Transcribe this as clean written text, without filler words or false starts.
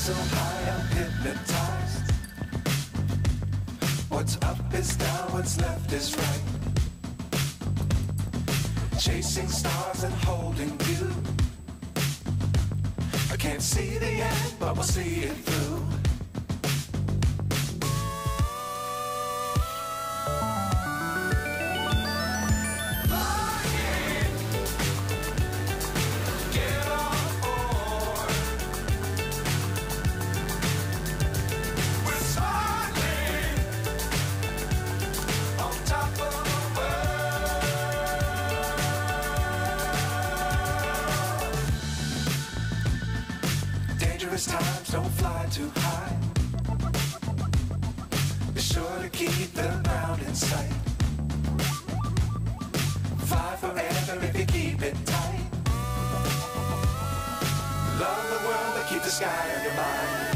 so high I'm hypnotized. What's up is down, what's left is right. Chasing stars and holding you. I can't see the end, but we'll see it through. Times don't fly too high. Be sure to keep the ground in sight. Fly forever if you keep it tight. Love the world but keep the sky on your mind.